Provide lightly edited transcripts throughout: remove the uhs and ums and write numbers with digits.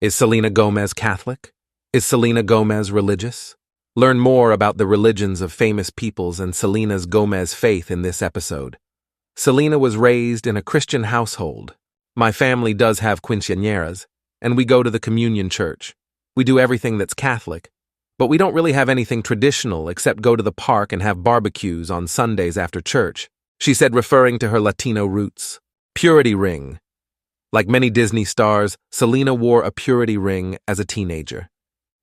Is Selena Gomez Catholic? Is Selena Gomez religious? Learn more about the religions of famous peoples and Selena Gomez's faith in this episode. Selena was raised in a Christian household. My family does have quinceañeras, and we go to the communion church. We do everything that's Catholic, but we don't really have anything traditional except go to the park and have barbecues on Sundays after church, she said, referring to her Latino roots. Purity ring. Like many Disney stars, Selena wore a purity ring as a teenager.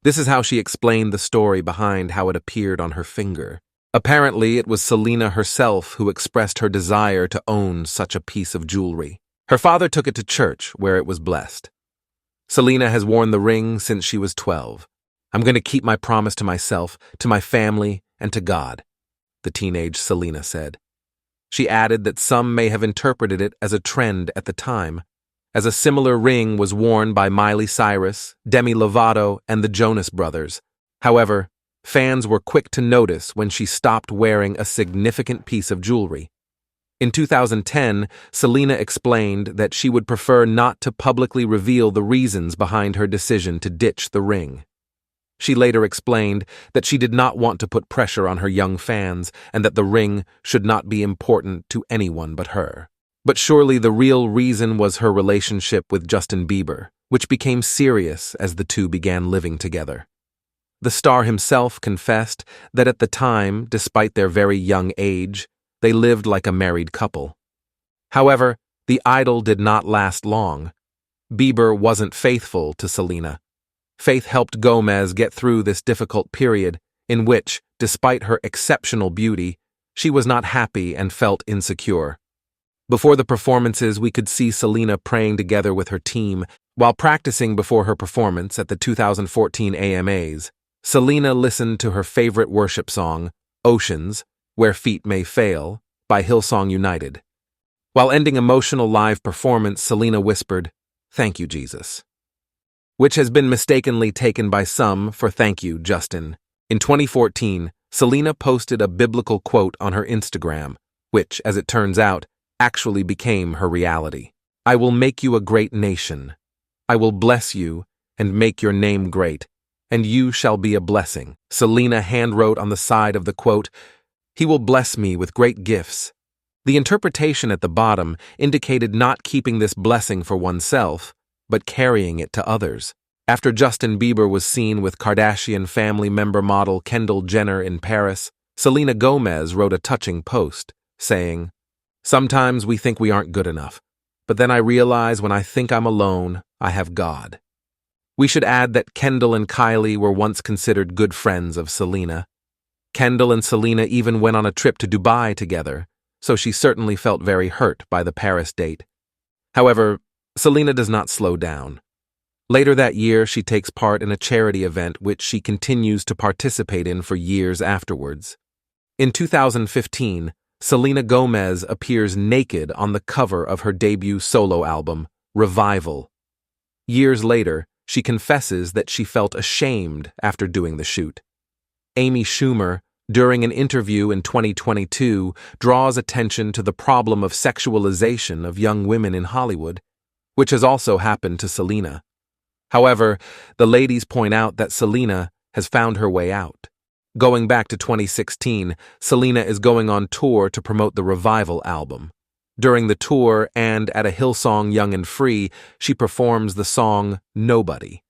This is how she explained the story behind how it appeared on her finger. Apparently, it was Selena herself who expressed her desire to own such a piece of jewelry. Her father took it to church, where it was blessed. Selena has worn the ring since she was 12. I'm going to keep my promise to myself, to my family, and to God, the teenage Selena said. She added that some may have interpreted it as a trend at the time, as a similar ring was worn by Miley Cyrus, Demi Lovato, and the Jonas Brothers. However, fans were quick to notice when she stopped wearing a significant piece of jewelry. In 2010, Selena explained that she would prefer not to publicly reveal the reasons behind her decision to ditch the ring. She later explained that she did not want to put pressure on her young fans and that the ring should not be important to anyone but her. But surely the real reason was her relationship with Justin Bieber, which became serious as the two began living together. The star himself confessed that at the time, despite their very young age, they lived like a married couple. However, the idyll did not last long. Bieber wasn't faithful to Selena. Faith helped Gomez get through this difficult period in which, despite her exceptional beauty, she was not happy and felt insecure. Before the performances, we could see Selena praying together with her team. While practicing before her performance at the 2014 AMAs, Selena listened to her favorite worship song, Oceans, Where Feet May Fail, by Hillsong United. While ending emotional live performance, Selena whispered, "Thank you, Jesus," which has been mistakenly taken by some for "Thank you, Justin." In 2014, Selena posted a biblical quote on her Instagram, which, as it turns out, actually became her reality. "I will make you a great nation. I will bless you and make your name great, and you shall be a blessing." Selena handwrote on the side of the quote, "He will bless me with great gifts." The interpretation at the bottom indicated not keeping this blessing for oneself, but carrying it to others. After Justin Bieber was seen with Kardashian family member model Kendall Jenner in Paris, Selena Gomez wrote a touching post, saying, "Sometimes we think we aren't good enough, but then I realize when I think I'm alone, I have God." We should add that Kendall and Kylie were once considered good friends of Selena. Kendall and Selena even went on a trip to Dubai together, so she certainly felt very hurt by the Paris date. However, Selena does not slow down. Later that year, she takes part in a charity event which she continues to participate in for years afterwards. In 2015, Selena Gomez appears naked on the cover of her debut solo album, Revival. Years later, she confesses that she felt ashamed after doing the shoot. Amy Schumer, during an interview in 2022, draws attention to the problem of sexualization of young women in Hollywood, which has also happened to Selena. However, the ladies point out that Selena has found her way out. Going back to 2016, Selena is going on tour to promote the Revival album. During the tour and at a Hillsong Young and Free, she performs the song Nobody.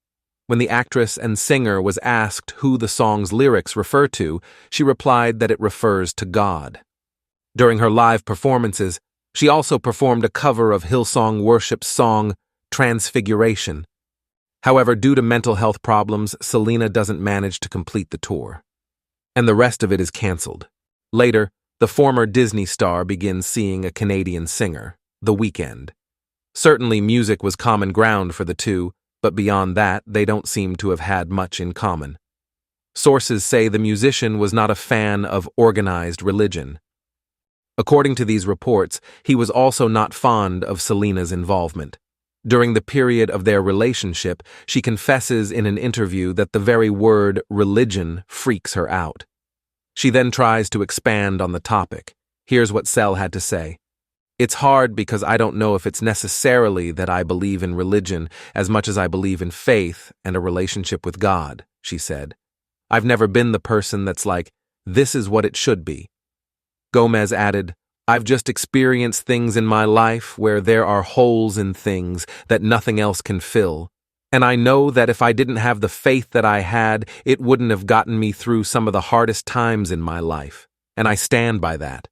When the actress and singer was asked who the song's lyrics refer to, she replied that it refers to God. During her live performances, she also performed a cover of Hillsong Worship's song Transfiguration. However, due to mental health problems, Selena doesn't manage to complete the tour, and the rest of it is cancelled. Later, the former Disney star begins seeing a Canadian singer, The Weeknd. Certainly music was common ground for the two, but beyond that, they don't seem to have had much in common. Sources say the musician was not a fan of organized religion. According to these reports, he was also not fond of Selena's involvement. During the period of their relationship, she confesses in an interview that the very word religion freaks her out. She then tries to expand on the topic. Here's what Sel had to say. It's hard because I don't know if it's necessarily that I believe in religion as much as I believe in faith and a relationship with God, she said. I've never been the person that's like, this is what it should be. Gomez added, I've just experienced things in my life where there are holes in things that nothing else can fill. And I know that if I didn't have the faith that I had, it wouldn't have gotten me through some of the hardest times in my life. And I stand by that.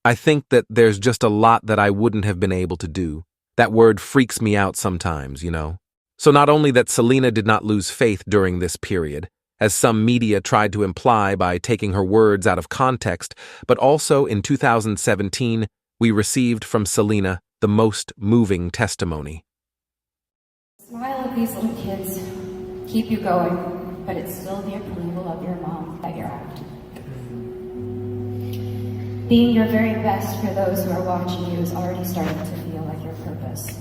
I think that there's just a lot that I wouldn't have been able to do. That word freaks me out sometimes, you know. So not only that Selena did not lose faith during this period, as some media tried to imply by taking her words out of context, but also in 2017, we received from Selena the most moving testimony. The smile of these little kids keep you going, but it's still the approval of your mom that you're at. Being your very best for those who are watching you is already starting to feel like your purpose.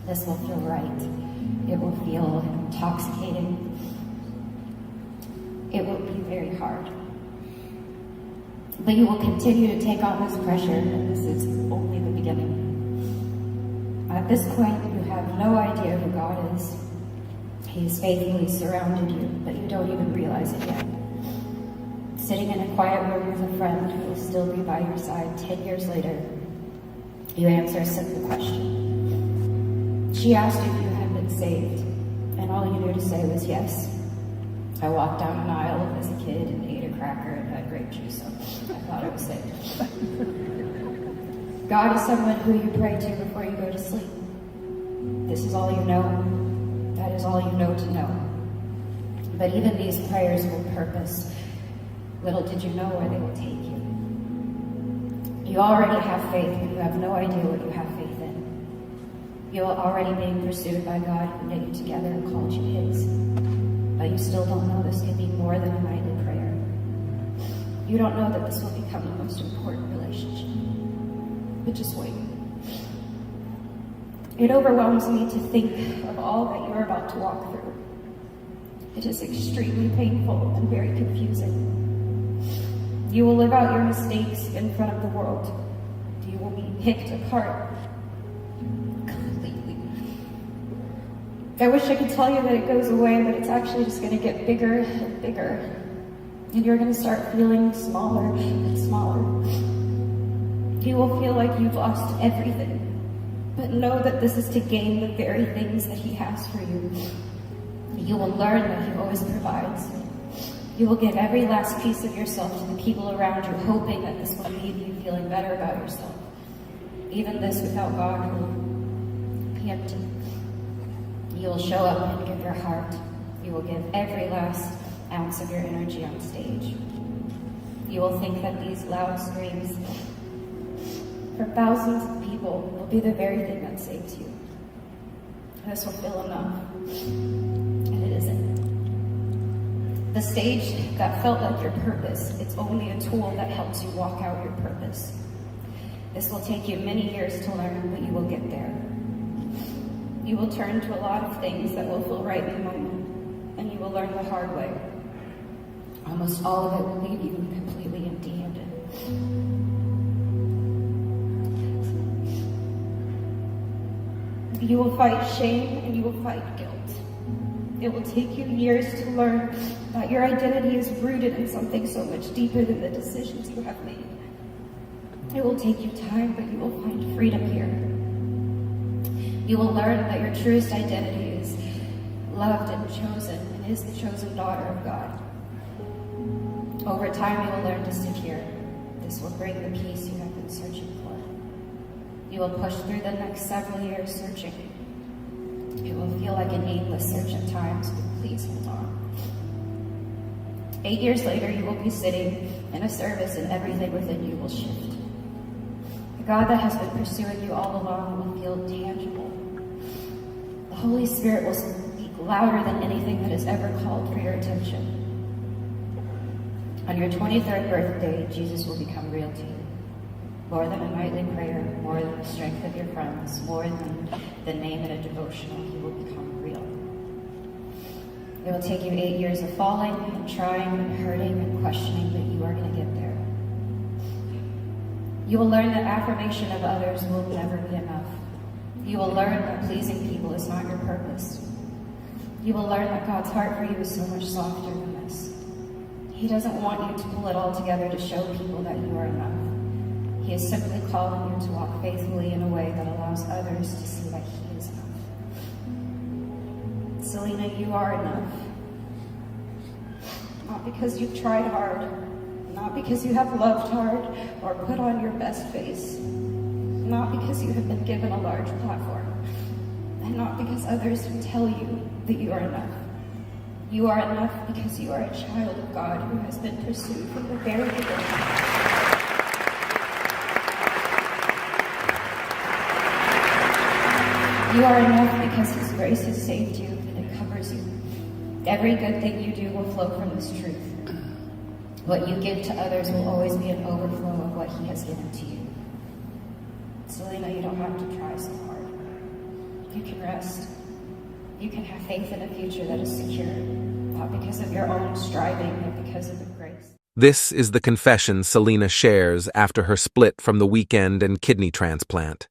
This will feel right. It will feel intoxicating. It will be very hard. But you will continue to take on this pressure, and this is only the beginning. At this point, you have no idea who God is. He has faithfully surrounded you, but you don't even realize it yet. Sitting in a quiet room with a friend who will still be by your side 10 years later, you answer a simple question. She asked you if you had been saved, and all you knew to say was yes. I walked down an aisle as a kid and ate a cracker and had grape juice, so I thought I was saved. God is someone who you pray to before you go to sleep. This is all you know. That is all you know to know. But even these prayers hold purpose. Little did you know where they will take you. You already have faith, but you have no idea what you have faith in. You are already being pursued by God who knit you together and called you His. But you still don't know this could be more than a nightly prayer. You don't know that this will become the most important relationship. But just wait. It overwhelms me to think of all that you are about to walk through. It is extremely painful and very confusing. You will live out your mistakes in front of the world. You will be picked apart completely. I wish I could tell you that it goes away, but it's actually just going to get bigger and bigger. And you're going to start feeling smaller and smaller. You will feel like you've lost everything. But know that this is to gain the very things that He has for you. You will learn that He always provides. You will give every last piece of yourself to the people around you, hoping that this will leave you feeling better about yourself. Even this without God will be empty. You will show up and give your heart. You will give every last ounce of your energy on stage. You will think that these loud screams from thousands of people will be the very thing that saves you. This will feel enough. And it isn't. The stage that felt like your purpose, it's only a tool that helps you walk out your purpose. This will take you many years to learn, but you will get there. You will turn to a lot of things that will feel right in the moment, and you will learn the hard way. Almost all of it will leave you completely empty-handed. You will fight shame and you will fight guilt. It will take you years to learn that your identity is rooted in something so much deeper than the decisions you have made. It will take you time, but you will find freedom here. You will learn that your truest identity is loved and chosen, and is the chosen daughter of God. Over time, you will learn to sit here. This will bring the peace you have been searching for. You will push through the next several years searching. It will feel like an aimless search at times, but please hold on. 8 years later, you will be sitting in a service and everything within you will shift. The God that has been pursuing you all along will feel tangible. The Holy Spirit will speak louder than anything that has ever called for your attention. On your 23rd birthday, Jesus will become real to you. More than a nightly prayer, more than the strength of your friends, more than the name in a devotional, He will become real. It will take you 8 years of falling and trying and hurting and questioning, but you are going to get there. You will learn that affirmation of others will never be enough. You will learn that pleasing people is not your purpose. You will learn that God's heart for you is so much softer than this. He doesn't want you to pull it all together to show people that you are enough. He is simply calling you to walk faithfully in a way that allows others to see that He is enough. Selena, you are enough. Not because you've tried hard, not because you have loved hard or put on your best face, not because you have been given a large platform, and not because others will tell you that you are enough. You are enough because you are a child of God who has been pursued from the very beginning. You are enough because His grace has saved you and it covers you. Every good thing you do will flow from this truth. What you give to others will always be an overflow of what He has given to you. Selena, you don't have to try so hard. You can rest. You can have faith in a future that is secure, not because of your own striving, but because of the grace. This is the confession Selena shares after her split from the weekend and kidney transplant.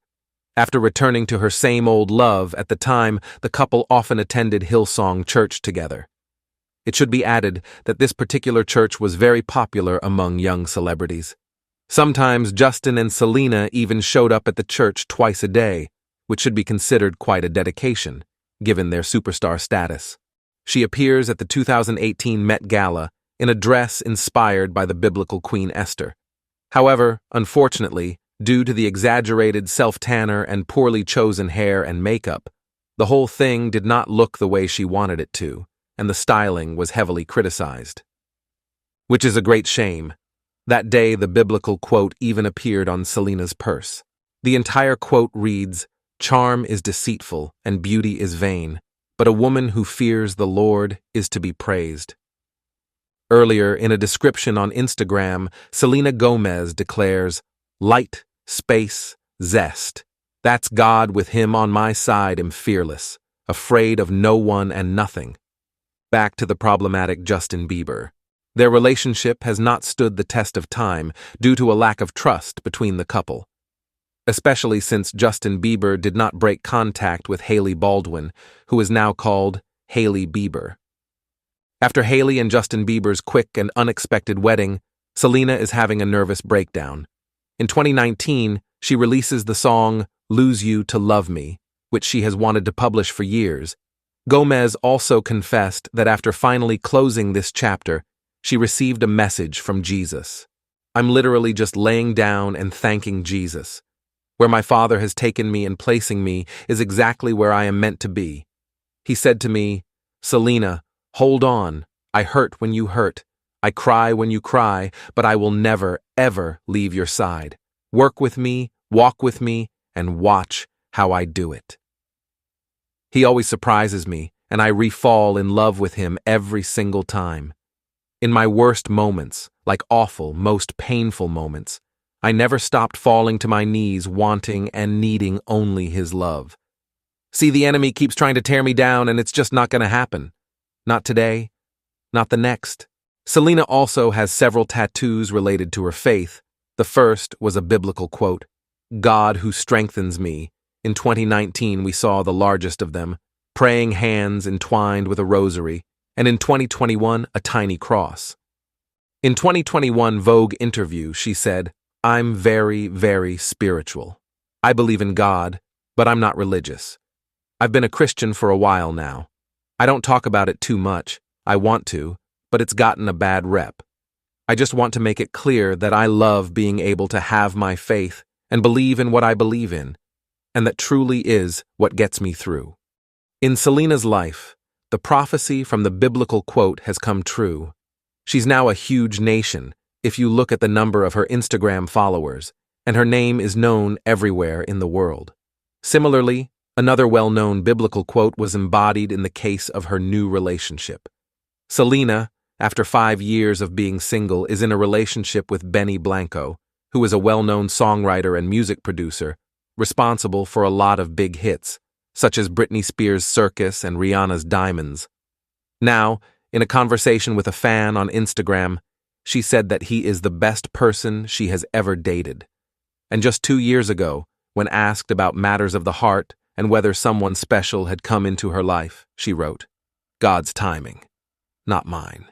After returning to her same old love, at the time, the couple often attended Hillsong Church together. It should be added that this particular church was very popular among young celebrities. Sometimes Justin and Selena even showed up at the church twice a day, which should be considered quite a dedication, given their superstar status. She appears at the 2018 Met Gala in a dress inspired by the biblical Queen Esther. However, unfortunately, due to the exaggerated self-tanner and poorly chosen hair and makeup, the whole thing did not look the way she wanted it to, and the styling was heavily criticized. Which is a great shame. That day, the biblical quote even appeared on Selena's purse. The entire quote reads, "Charm is deceitful and beauty is vain, but a woman who fears the Lord is to be praised." Earlier, in a description on Instagram, Selena Gomez declares, "Light, space, zest. That's God. With Him on my side am fearless, afraid of no one and nothing." Back to the problematic Justin Bieber. Their relationship has not stood the test of time due to a lack of trust between the couple, especially since Justin Bieber did not break contact with Hailey Baldwin, who is now called Hailey Bieber. After Hailey and Justin Bieber's quick and unexpected wedding, Selena is having a nervous breakdown. In 2019, she releases the song "Lose You to Love Me," which she has wanted to publish for years. Gomez also confessed that after finally closing this chapter, she received a message from Jesus. "I'm literally just laying down and thanking Jesus. Where my Father has taken me and placing me is exactly where I am meant to be. He said to me, 'Selena, hold on. I hurt when you hurt. I cry when you cry, but I will never, ever leave your side. Work with me, walk with me, and watch how I do it.' He always surprises me, and I refall in love with Him every single time. In my worst moments, like awful, most painful moments, I never stopped falling to my knees, wanting and needing only His love. See, the enemy keeps trying to tear me down, and it's just not going to happen. Not today, not the next." Selena also has several tattoos related to her faith. The first was a biblical quote, "God who strengthens me." In 2019, we saw the largest of them, praying hands entwined with a rosary, and in 2021, a tiny cross. In 2021 Vogue interview, she said, "I'm very, very spiritual. I believe in God, but I'm not religious. I've been a Christian for a while now. I don't talk about it too much. I want to, but it's gotten a bad rep. I just want to make it clear that I love being able to have my faith and believe in what I believe in, and that truly is what gets me through." In Selena's life, the prophecy from the biblical quote has come true. She's now a huge nation if you look at the number of her Instagram followers, and her name is known everywhere in the world. Similarly, another well-known biblical quote was embodied in the case of her new relationship. Selena, after 5 years of being single, is in a relationship with Benny Blanco, who is a well-known songwriter and music producer, responsible for a lot of big hits, such as Britney Spears' Circus and Rihanna's Diamonds. Now, in a conversation with a fan on Instagram, she said that he is the best person she has ever dated. And just 2 years ago, when asked about matters of the heart and whether someone special had come into her life, she wrote, "God's timing, not mine."